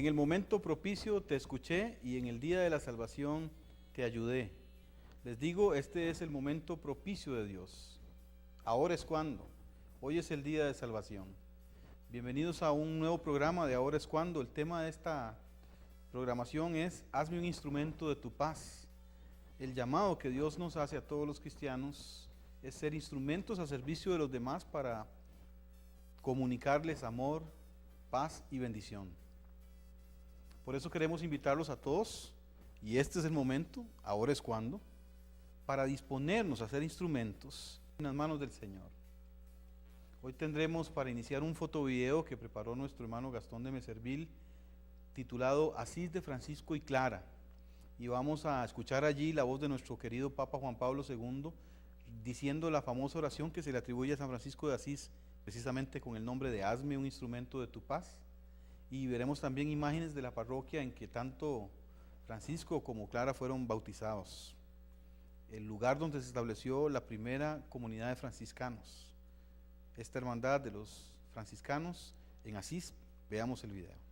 en el momento propicio te escuché y en el día de la salvación te ayudé. Les digo, este es el momento propicio de Dios. Ahora es cuando. Hoy es el día de salvación. Bienvenidos a un nuevo programa de Ahora es cuando. El tema de esta programación es Hazme un instrumento de tu paz. El llamado que Dios nos hace a todos los cristianos es ser instrumentos a servicio de los demás para comunicarles amor, paz y bendición. Por eso queremos invitarlos a todos, y este es el momento, ahora es cuando, para disponernos a ser instrumentos en las manos del Señor. Hoy tendremos para iniciar un fotovideo que preparó nuestro hermano Gastón de Meservil, titulado Asís de Francisco y Clara, y vamos a escuchar allí la voz de nuestro querido Papa Juan Pablo II, diciendo la famosa oración que se le atribuye a San Francisco de Asís, precisamente con el nombre de Hazme un instrumento de tu paz. Y veremos también imágenes de la parroquia en que tanto Francisco como Clara fueron bautizados, el lugar donde se estableció la primera comunidad de franciscanos, esta hermandad de los franciscanos en Asís. Veamos el video.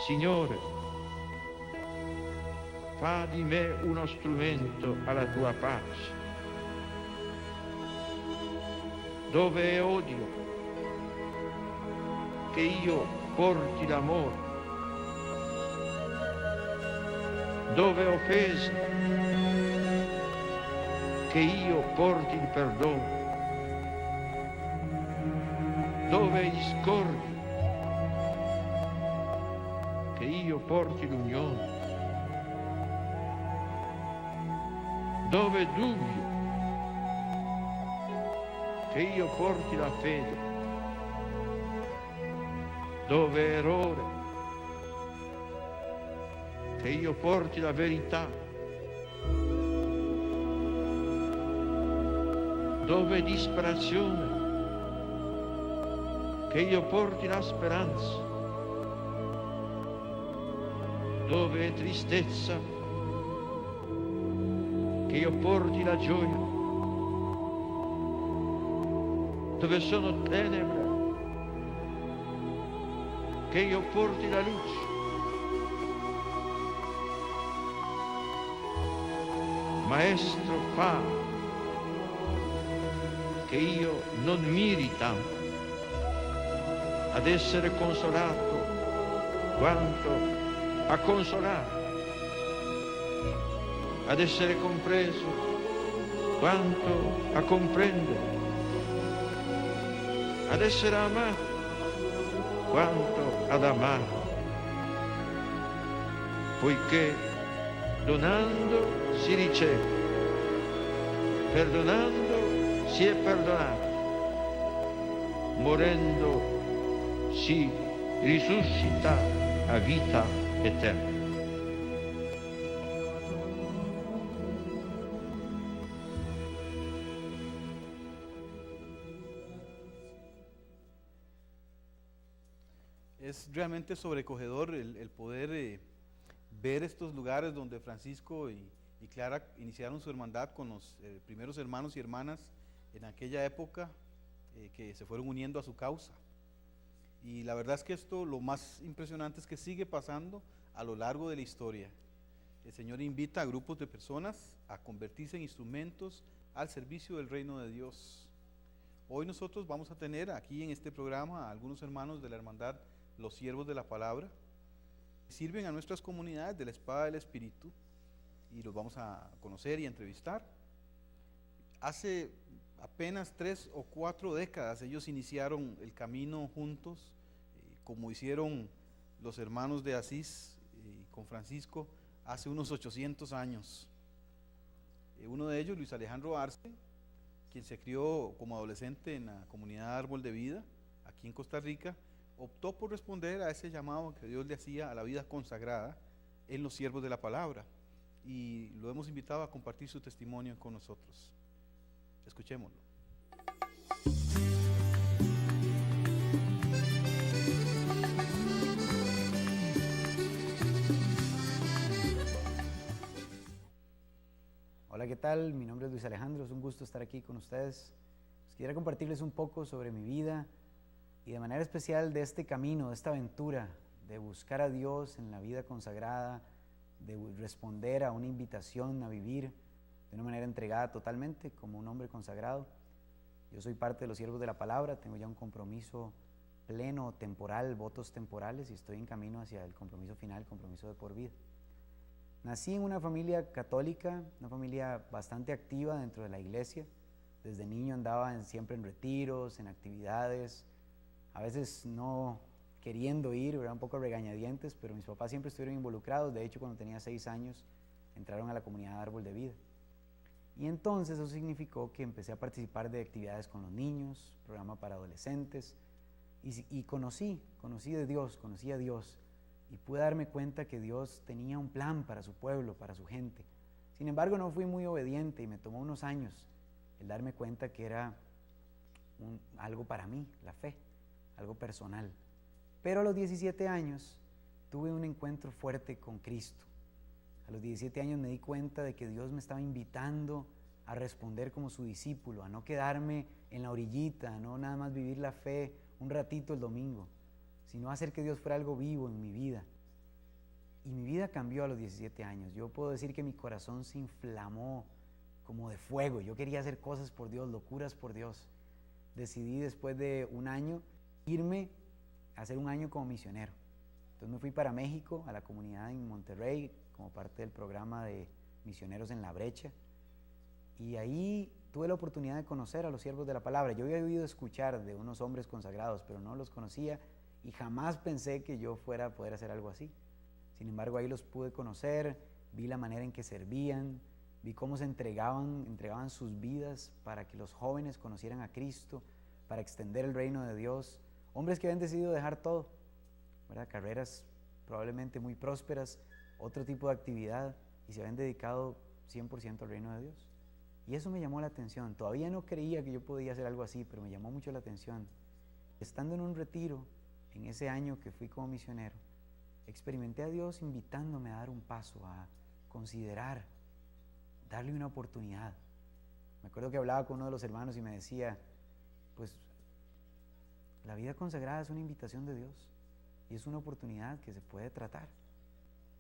Signore, fa di me uno strumento alla tua pace. Dove è odio, che io porti l'amore. Dove è offesa, che io porti il perdono. Dove è discordia, che io porti l'unione. Dove è dubbio, che io porti la fede. Dove è errore, che io porti la verità. Dove è disperazione, che io porti la speranza. Dove è tristezza, che io porti la gioia. Dove sono tenebre, che io porti la luce. Maestro, fa che io non miri tanto ad essere consolato quanto a consolare, ad essere compreso quanto a comprendere, ad essere amato quanto ad amare, poiché donando si riceve, perdonando si è perdonato, morendo si risuscita a vita eterna. Es realmente sobrecogedor el poder ver estos lugares donde Francisco y Clara iniciaron su hermandad con los primeros hermanos y hermanas en aquella época que se fueron uniendo a su causa. Y la verdad es que esto, lo más impresionante es que sigue pasando a lo largo de la historia. El Señor invita a grupos de personas a convertirse en instrumentos al servicio del reino de Dios. Hoy nosotros vamos a tener aquí en este programa a algunos hermanos de la hermandad Los Siervos de la Palabra, que sirven a nuestras comunidades de la Espada del Espíritu, y los vamos a conocer y a entrevistar. Hace apenas 3 o 4 décadas ellos iniciaron el camino juntos, como hicieron los hermanos de Asís con Francisco hace unos 800 años. Uno de ellos, Luis Alejandro Arce, quien se crió como adolescente en la comunidad Árbol de Vida, aquí en Costa Rica, optó por responder a ese llamado que Dios le hacía a la vida consagrada en los siervos de la palabra. Y lo hemos invitado a compartir su testimonio con nosotros. Escuchémoslo. Hola, ¿qué tal? Mi nombre es Luis Alejandro, es un gusto estar aquí con ustedes. Quisiera compartirles un poco sobre mi vida y de manera especial de este camino, de esta aventura de buscar a Dios en la vida consagrada, de responder a una invitación a vivir de una manera entregada totalmente como un hombre consagrado. Yo soy parte de los siervos de la palabra, tengo ya un compromiso pleno, temporal, votos temporales, y estoy en camino hacia el compromiso final, compromiso de por vida. Nací en una familia católica, una familia bastante activa dentro de la iglesia. Desde niño andaba siempre en retiros, en actividades, a veces no queriendo ir, era un poco regañadientes, pero mis papás siempre estuvieron involucrados. De hecho, cuando tenía 6 años, entraron a la comunidad Árbol de Vida. Y entonces eso significó que empecé a participar de actividades con los niños, programa para adolescentes, y conocí de Dios, conocí a Dios. Y pude darme cuenta que Dios tenía un plan para su pueblo, para su gente. Sin embargo, no fui muy obediente y me tomó unos años el darme cuenta que era algo para mí, la fe, algo personal. Pero a los 17 años tuve un encuentro fuerte con Cristo. A los 17 años me di cuenta de que Dios me estaba invitando a responder como su discípulo, a no quedarme en la orillita, a no nada más vivir la fe un ratito el domingo, sino hacer que Dios fuera algo vivo en mi vida. Y mi vida cambió a los 17 años. Yo puedo decir que mi corazón se inflamó como de fuego. Yo quería hacer cosas por Dios, locuras por Dios. Decidí después de un año irme a hacer un año como misionero. Entonces me fui para México, a la comunidad en Monterrey, como parte del programa de misioneros en La Brecha. Y ahí tuve la oportunidad de conocer a los siervos de la palabra. Yo había oído escuchar de unos hombres consagrados, pero no los conocía. Y jamás pensé que yo fuera a poder hacer algo así. Sin embargo, ahí los pude conocer, vi la manera en que servían, vi cómo se entregaban sus vidas para que los jóvenes conocieran a Cristo, para extender el reino de Dios. Hombres que habían decidido dejar todo, ¿verdad? Carreras probablemente muy prósperas, otro tipo de actividad, y se habían dedicado 100% al reino de Dios. Y eso me llamó la atención. Todavía no creía que yo podía hacer algo así, pero me llamó mucho la atención. Estando en un retiro, en ese año que fui como misionero, experimenté a Dios invitándome a dar un paso, a considerar, darle una oportunidad. Me acuerdo que hablaba con uno de los hermanos y me decía, pues la vida consagrada es una invitación de Dios y es una oportunidad que se puede tratar.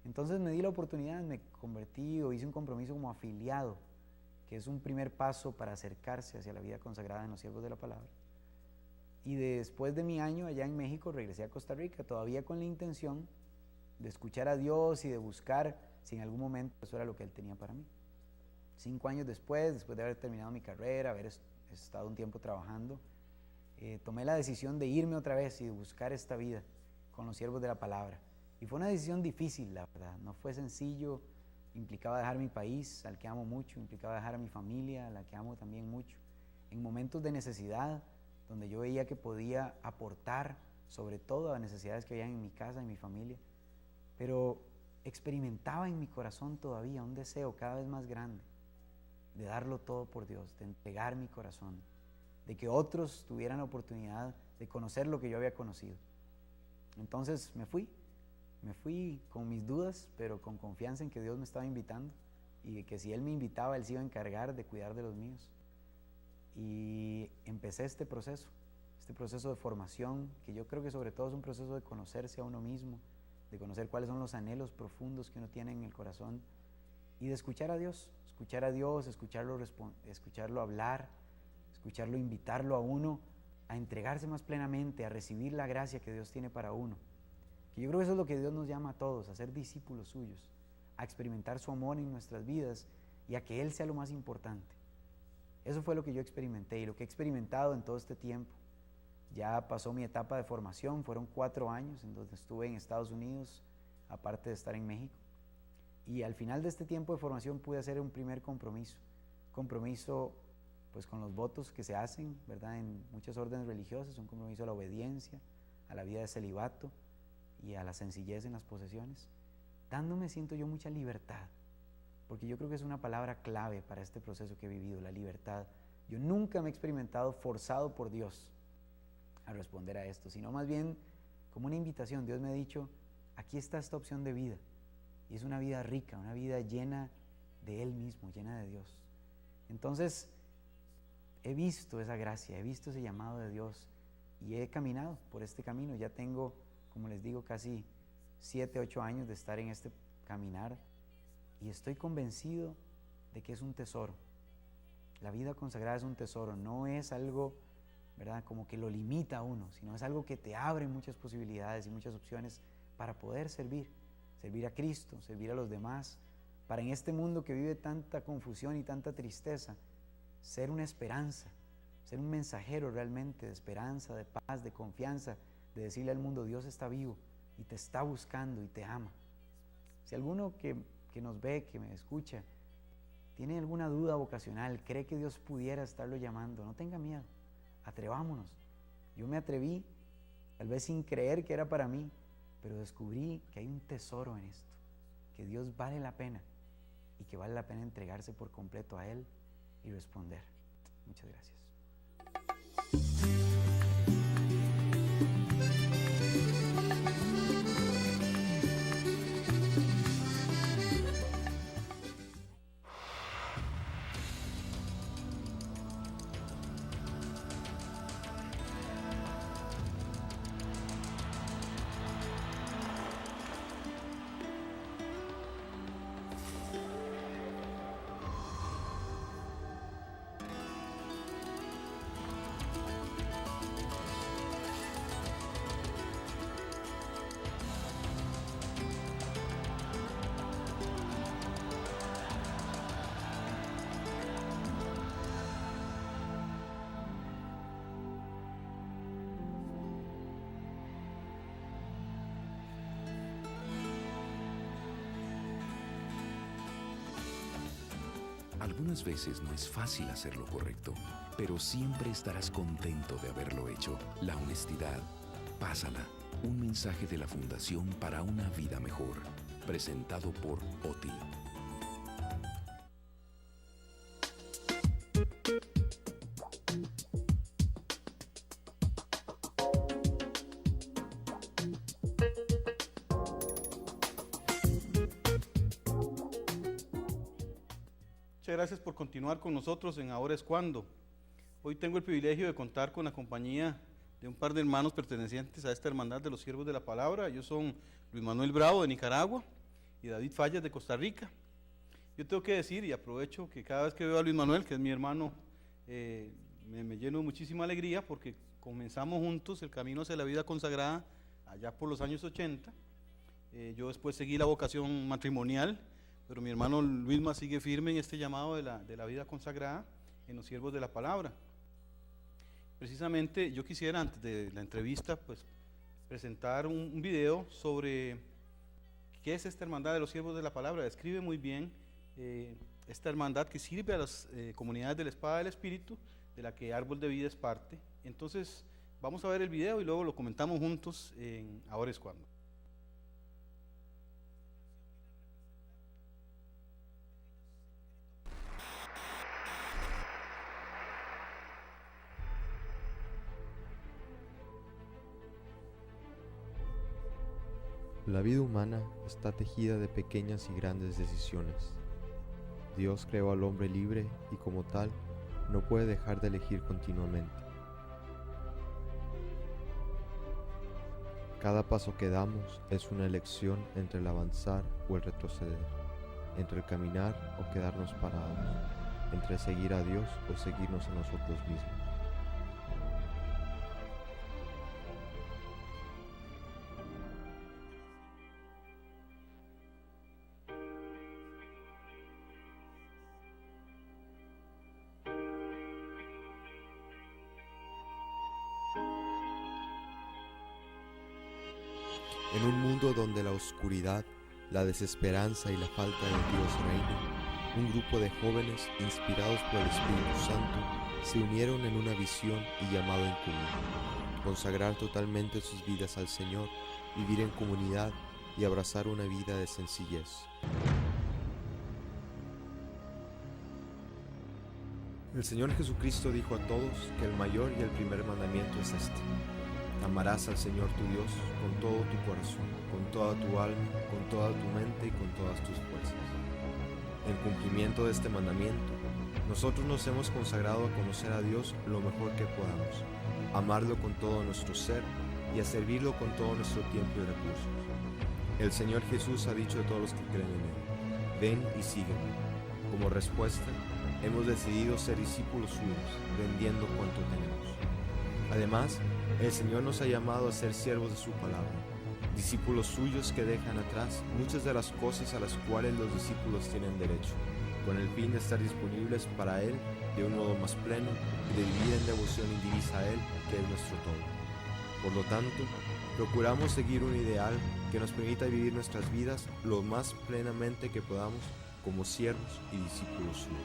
Entonces me di la oportunidad, me convertí o hice un compromiso como afiliado, que es un primer paso para acercarse hacia la vida consagrada en los siervos de la palabra. Y después de mi año allá en México regresé a Costa Rica, todavía con la intención de escuchar a Dios y de buscar si en algún momento eso era lo que Él tenía para mí. 5 años después de haber terminado mi carrera, haber estado un tiempo trabajando, tomé la decisión de irme otra vez y de buscar esta vida con los siervos de la palabra. Y fue una decisión difícil, la verdad, no fue sencillo, implicaba dejar mi país, al que amo mucho, implicaba dejar a mi familia, a la que amo también mucho, en momentos de necesidad, donde yo veía que podía aportar sobre todo a las necesidades que había en mi casa, en mi familia, pero experimentaba en mi corazón todavía un deseo cada vez más grande de darlo todo por Dios, de entregar mi corazón, de que otros tuvieran la oportunidad de conocer lo que yo había conocido. Entonces me fui con mis dudas, pero con confianza en que Dios me estaba invitando y de que si Él me invitaba, Él se iba a encargar de cuidar de los míos. Y empecé este proceso de formación, que yo creo que sobre todo es un proceso de conocerse a uno mismo, de conocer cuáles son los anhelos profundos que uno tiene en el corazón y de escuchar a Dios, escucharlo hablar, escucharlo invitarlo a uno a entregarse más plenamente, a recibir la gracia que Dios tiene para uno. Que yo creo que eso es lo que Dios nos llama a todos, a ser discípulos suyos, a experimentar su amor en nuestras vidas y a que Él sea lo más importante. Eso fue lo que yo experimenté y lo que he experimentado en todo este tiempo. Ya pasó mi etapa de formación, fueron 4 años en donde estuve en Estados Unidos, aparte de estar en México. Y al final de este tiempo de formación pude hacer un primer compromiso pues con los votos que se hacen, ¿verdad? En muchas órdenes religiosas, un compromiso a la obediencia, a la vida de celibato y a la sencillez en las posesiones, dándome, siento yo, mucha libertad, porque yo creo que es una palabra clave para este proceso que he vivido, la libertad. Yo nunca me he experimentado forzado por Dios a responder a esto, sino más bien como una invitación. Dios me ha dicho, aquí está esta opción de vida, y es una vida rica, una vida llena de Él mismo, llena de Dios. Entonces, he visto esa gracia, he visto ese llamado de Dios, y he caminado por este camino. Ya tengo, como les digo, casi 7, 8 años de estar en este caminar, y estoy convencido de que es un tesoro. La vida consagrada es un tesoro, no es algo, ¿verdad?, como que lo limita a uno, sino es algo que te abre muchas posibilidades y muchas opciones para poder servir a Cristo, servir a los demás, para en este mundo que vive tanta confusión y tanta tristeza, ser una esperanza, ser un mensajero realmente de esperanza, de paz, de confianza, de decirle al mundo, Dios está vivo y te está buscando y te ama. Si alguno que nos ve, que me escucha, tiene alguna duda vocacional, cree que Dios pudiera estarlo llamando, no tenga miedo, atrevámonos. Yo me atreví, tal vez sin creer que era para mí, pero descubrí que hay un tesoro en esto, que Dios vale la pena y que vale la pena entregarse por completo a Él y responder. Muchas gracias. Algunas veces no es fácil hacer lo correcto, pero siempre estarás contento de haberlo hecho. La honestidad, pásala. Un mensaje de la Fundación para una Vida Mejor, presentado por OTI. Muchas gracias por continuar con nosotros en Ahora es Cuando. Hoy tengo el privilegio de contar con la compañía de un par de hermanos pertenecientes a esta hermandad de los siervos de la palabra. Ellos son Luis Manuel Bravo de Nicaragua y David Fallas de Costa Rica. Yo tengo que decir, y aprovecho que cada vez que veo a Luis Manuel, que es mi hermano, me lleno de muchísima alegría porque comenzamos juntos el camino hacia la vida consagrada allá por los años 80. Yo después seguí la vocación matrimonial, pero mi hermano Luisma sigue firme en este llamado de la vida consagrada en los siervos de la palabra. Precisamente yo quisiera, antes de la entrevista, pues presentar un video sobre qué es esta hermandad de los siervos de la palabra. Describe muy bien esta hermandad que sirve a las comunidades de la Espada del Espíritu, de la que Árbol de Vida es parte. Entonces vamos a ver el video y luego lo comentamos juntos en Ahora es Cuando. La vida humana está tejida de pequeñas y grandes decisiones. Dios creó al hombre libre y como tal no puede dejar de elegir continuamente. Cada paso que damos es una elección entre el avanzar o el retroceder, entre el caminar o quedarnos parados, entre seguir a Dios o seguirnos a nosotros mismos. En un mundo donde la oscuridad, la desesperanza y la falta de Dios reinan, un grupo de jóvenes inspirados por el Espíritu Santo se unieron en una visión y llamado en común: consagrar totalmente sus vidas al Señor, vivir en comunidad y abrazar una vida de sencillez. El Señor Jesucristo dijo a todos que el mayor y el primer mandamiento es este: amarás al Señor tu Dios con todo tu corazón, con toda tu alma, con toda tu mente y con todas tus fuerzas. En cumplimiento de este mandamiento, nosotros nos hemos consagrado a conocer a Dios lo mejor que podamos, a amarlo con todo nuestro ser y a servirlo con todo nuestro tiempo y recursos. El Señor Jesús ha dicho a todos los que creen en Él: ven y sígueme. Como respuesta, hemos decidido ser discípulos suyos, vendiendo cuanto tenemos. Además, el Señor nos ha llamado a ser siervos de su palabra, discípulos suyos que dejan atrás muchas de las cosas a las cuales los discípulos tienen derecho, con el fin de estar disponibles para Él de un modo más pleno y de vivir en devoción indivisa a Él, que es nuestro todo. Por lo tanto, procuramos seguir un ideal que nos permita vivir nuestras vidas lo más plenamente que podamos como siervos y discípulos suyos.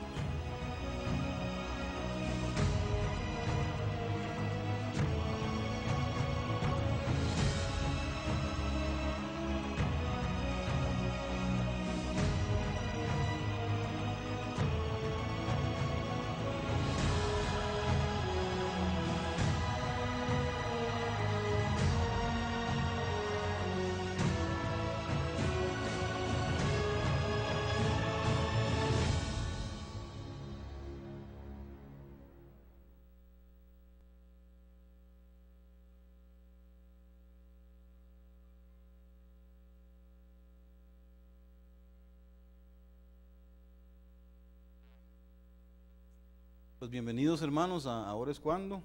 Pues bienvenidos hermanos a Ahora es Cuando.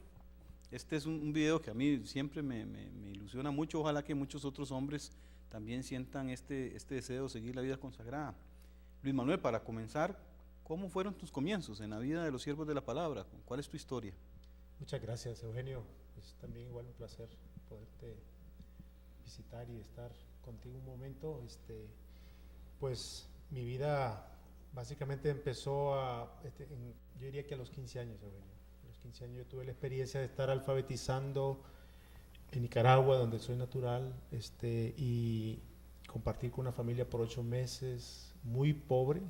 Este es un video que a mí siempre me ilusiona mucho. Ojalá que muchos otros hombres también sientan este deseo de seguir la vida consagrada. Luis Manuel, para comenzar, ¿cómo fueron tus comienzos en la vida de los siervos de la palabra? ¿Cuál es tu historia? Muchas gracias, Eugenio. Es también igual un placer poderte visitar y estar contigo un momento. Pues mi vida básicamente empezó yo diría que a los 15 años, Eugenio. A los 15 años yo tuve la experiencia de estar alfabetizando en Nicaragua, donde soy natural, y compartir con una familia por 8 meses, muy pobre,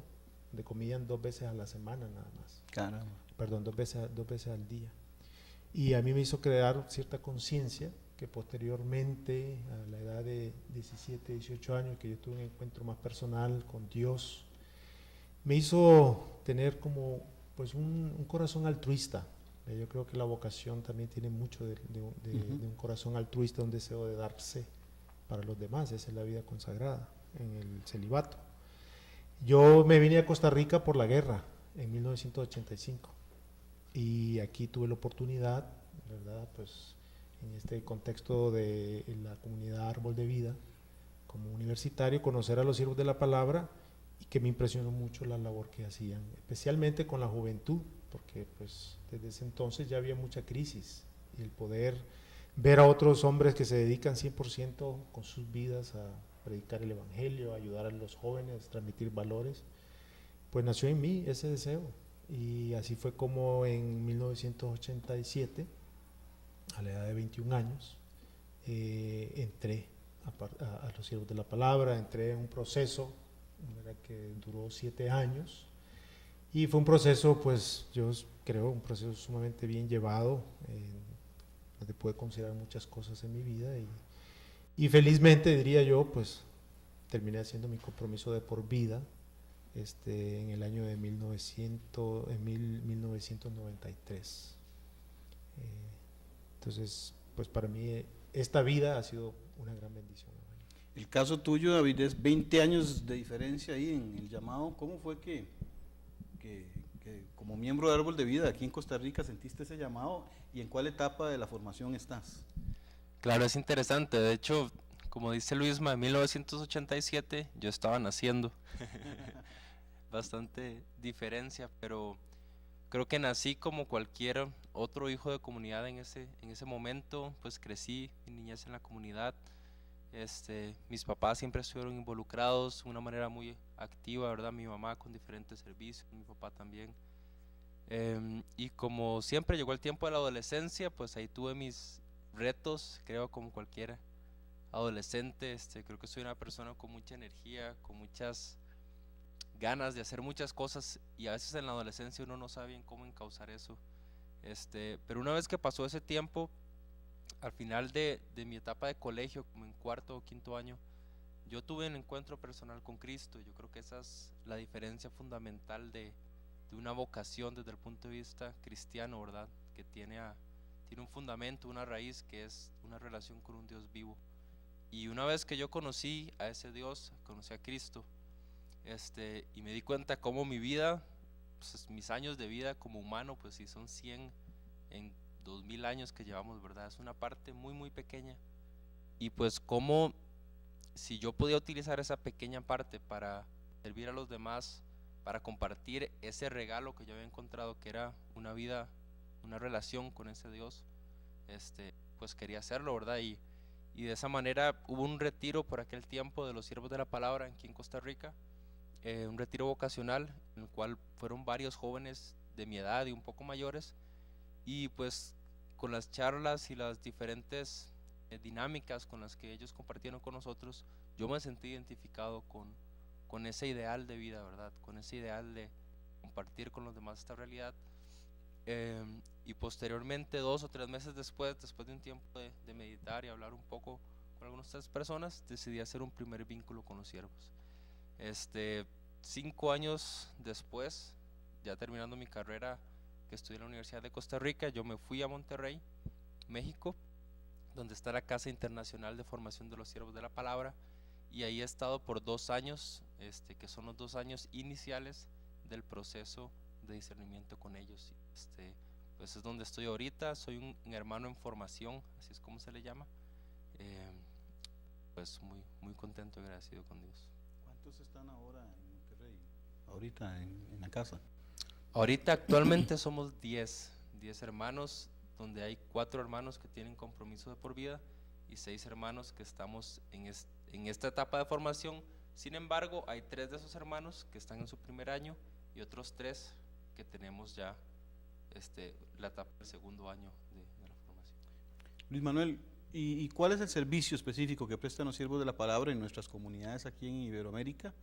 donde comían 2 veces a la semana nada más. Caramba. Perdón, 2 veces al día. Y a mí me hizo crear cierta conciencia que posteriormente, a la edad de 17, 18 años, que yo tuve un encuentro más personal con Dios, me hizo tener como pues un corazón altruista. Yo creo que la vocación también tiene mucho de un corazón altruista, un deseo de darse para los demás. Esa es la vida consagrada en el celibato. Yo me vine a Costa Rica por la guerra en 1985 y aquí tuve la oportunidad, ¿verdad? Pues en este contexto de la comunidad Árbol de Vida, como universitario, conocer a los siervos de la palabra, y que me impresionó mucho la labor que hacían, especialmente con la juventud, porque pues desde ese entonces ya había mucha crisis, y el poder ver a otros hombres que se dedican 100% con sus vidas a predicar el evangelio, a ayudar a los jóvenes, transmitir valores, pues nació en mí ese deseo. Y así fue como en 1987, a la edad de 21 años, entré a los siervos de la palabra, entré en un proceso que duró 7 años, y fue un proceso, pues yo creo, un proceso sumamente bien llevado, donde pude considerar muchas cosas en mi vida, y felizmente, diría yo, pues terminé haciendo mi compromiso de por vida en el año de 1993. Entonces, pues para mí esta vida ha sido una gran bendición. El caso tuyo, David, es 20 años de diferencia ahí en el llamado. ¿Cómo fue que como miembro de Árbol de Vida aquí en Costa Rica sentiste ese llamado, y en cuál etapa de la formación estás? Claro, es interesante. De hecho, como dice Luisma, en 1987 yo estaba naciendo. Bastante diferencia, pero creo que nací como cualquier otro hijo de comunidad en ese momento. Pues crecí mi niñez en la comunidad. Mis papás siempre estuvieron involucrados de una manera muy activa, ¿verdad? Mi mamá con diferentes servicios, mi papá también. Y como siempre llegó el tiempo de la adolescencia, pues ahí tuve mis retos, creo, como cualquier adolescente. Creo que soy una persona con mucha energía, con muchas ganas de hacer muchas cosas, y a veces en la adolescencia uno no sabe bien cómo encauzar eso. Pero una vez que pasó ese tiempo, al final de mi etapa de colegio, como en cuarto o quinto año, yo tuve un encuentro personal con Cristo. Yo creo que esa es la diferencia fundamental de una vocación desde el punto de vista cristiano, ¿verdad? Que tiene un fundamento, una raíz, que es una relación con un Dios vivo. Y una vez que yo conocí a ese Dios, conocí a Cristo, y me di cuenta cómo mi vida, pues, mis años de vida como humano, pues si son 100 en 2000 años que llevamos, ¿verdad? Es una parte muy muy pequeña. Y pues como si yo podía utilizar esa pequeña parte para servir a los demás, para compartir ese regalo que yo había encontrado, que era una vida, una relación con ese Dios, pues quería hacerlo, ¿verdad? Y de esa manera hubo un retiro por aquel tiempo de los Siervos de la Palabra aquí en Costa Rica, un retiro vocacional en el cual fueron varios jóvenes de mi edad y un poco mayores, y pues con las charlas y las diferentes dinámicas con las que ellos compartieron con nosotros, yo me sentí identificado con ese ideal de vida, ¿verdad? Con ese ideal de compartir con los demás esta realidad. Y posteriormente, 2 o 3 meses después de un tiempo de meditar y hablar un poco con algunas de estas personas, decidí hacer un primer vínculo con los siervos. 5 años después, ya terminando mi carrera que estudié en la Universidad de Costa Rica, yo me fui a Monterrey, México, donde está la Casa Internacional de Formación de los Siervos de la Palabra, y ahí he estado por 2 años, que son los 2 años iniciales del proceso de discernimiento con ellos. Pues es donde estoy ahorita. Soy un hermano en formación, así es como se le llama. Pues muy, muy contento y agradecido con Dios. ¿Cuántos están ahora en Monterrey? Ahorita en la casa. Ahorita actualmente somos 10 hermanos, donde hay 4 hermanos que tienen compromiso de por vida y 6 hermanos que estamos en esta etapa de formación. Sin embargo, hay 3 de esos hermanos que están en su primer año y otros 3 que tenemos ya la etapa del segundo año de la formación. Luis Manuel, ¿y cuál es el servicio específico que prestan los siervos de la palabra en nuestras comunidades aquí en Iberoamérica?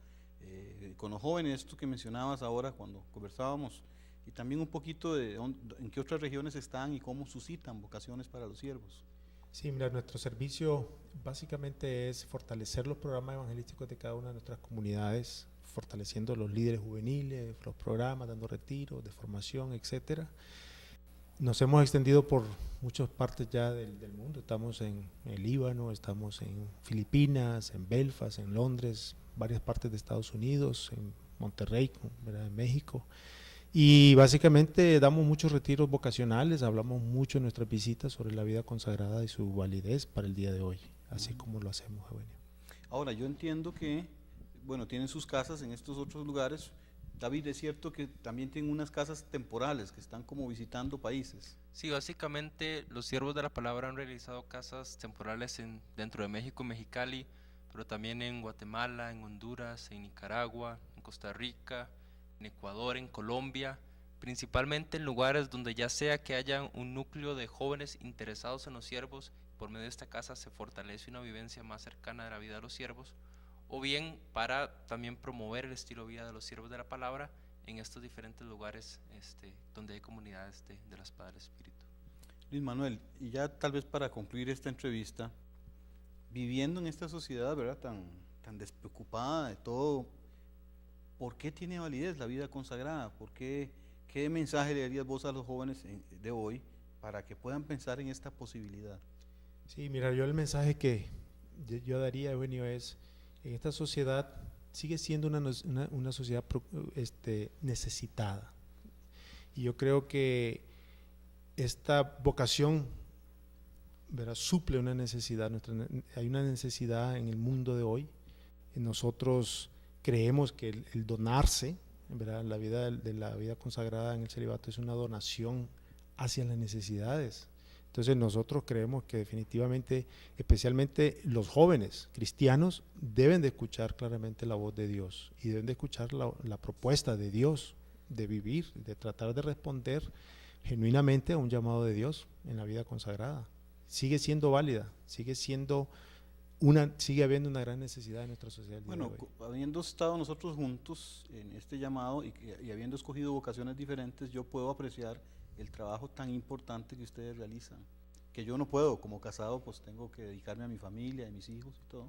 Con los jóvenes, esto que mencionabas ahora cuando conversábamos, y también un poquito de en qué otras regiones están y cómo suscitan vocaciones para los siervos. Sí, mira, nuestro servicio básicamente es fortalecer los programas evangelísticos de cada una de nuestras comunidades, fortaleciendo los líderes juveniles, los programas, dando retiros de formación, etcétera. Nos hemos extendido por muchas partes ya del mundo. Estamos en el Líbano, estamos en Filipinas, en Belfast, en Londres, varias partes de Estados Unidos, en Monterrey, ¿verdad?, en México. Y básicamente damos muchos retiros vocacionales, hablamos mucho en nuestras visitas sobre la vida consagrada y su validez para el día de hoy, así como lo hacemos, Eugenio. Ahora, yo entiendo que, bueno, tienen sus casas en estos otros lugares. David, es cierto que también tienen unas casas temporales que están como visitando países. Sí, básicamente los siervos de la palabra han realizado casas temporales dentro de México, Mexicali, pero también en Guatemala, en Honduras, en Nicaragua, en Costa Rica, en Ecuador, en Colombia, principalmente en lugares donde ya sea que haya un núcleo de jóvenes interesados en los siervos, por medio de esta casa se fortalece una vivencia más cercana de la vida de los siervos, o bien para también promover el estilo de vida de los siervos de la palabra en estos diferentes lugares donde hay comunidades de la espada del Espíritu. Luis Manuel, y ya tal vez para concluir esta entrevista, viviendo en esta sociedad, ¿verdad?, tan despreocupada de todo, ¿por qué tiene validez la vida consagrada? ¿Qué mensaje le darías vos a los jóvenes de hoy para que puedan pensar en esta posibilidad? Sí, mira, yo el mensaje que yo daría, Eugenio, es: en esta sociedad sigue siendo una sociedad necesitada. Y yo creo que esta vocación, ¿verdad?, suple una necesidad. Hay una necesidad en el mundo de hoy. Nosotros creemos que el donarse, ¿verdad?, la vida consagrada en el celibato es una donación hacia las necesidades. Entonces nosotros creemos que definitivamente, especialmente los jóvenes cristianos, deben de escuchar claramente la voz de Dios y deben de escuchar la propuesta de Dios de vivir, de tratar de responder genuinamente a un llamado de Dios en la vida consagrada. sigue siendo válida, sigue habiendo una gran necesidad en nuestra sociedad. el día de Bueno, hoy. habiendo estado nosotros juntos en este llamado y habiendo escogido vocaciones diferentes, yo puedo apreciar el trabajo tan importante que ustedes realizan, que yo no puedo, como casado, pues tengo que dedicarme a mi familia, a mis hijos y todo,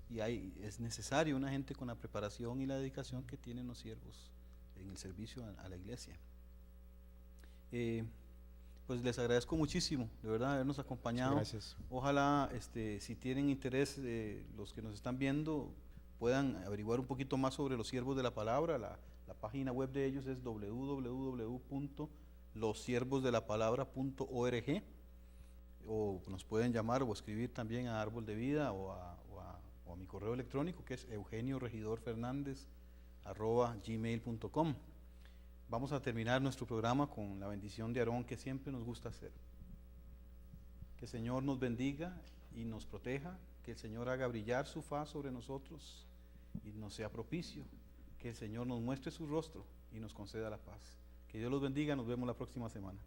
y es necesario una gente con la preparación y la dedicación que tienen los siervos en el servicio a la iglesia. Pues les agradezco muchísimo, de verdad, habernos acompañado. Gracias. Ojalá, si tienen interés, los que nos están viendo, puedan averiguar un poquito más sobre los siervos de la palabra. La página web de ellos es www.lossiervosdelapalabra.org, o nos pueden llamar o escribir también a Árbol de Vida o a mi correo electrónico, que es eugenioregidorfernandez@gmail.com. Vamos a terminar nuestro programa con la bendición de Aarón, que siempre nos gusta hacer. Que el Señor nos bendiga y nos proteja, que el Señor haga brillar su faz sobre nosotros y nos sea propicio, que el Señor nos muestre su rostro y nos conceda la paz. Que Dios los bendiga, nos vemos la próxima semana.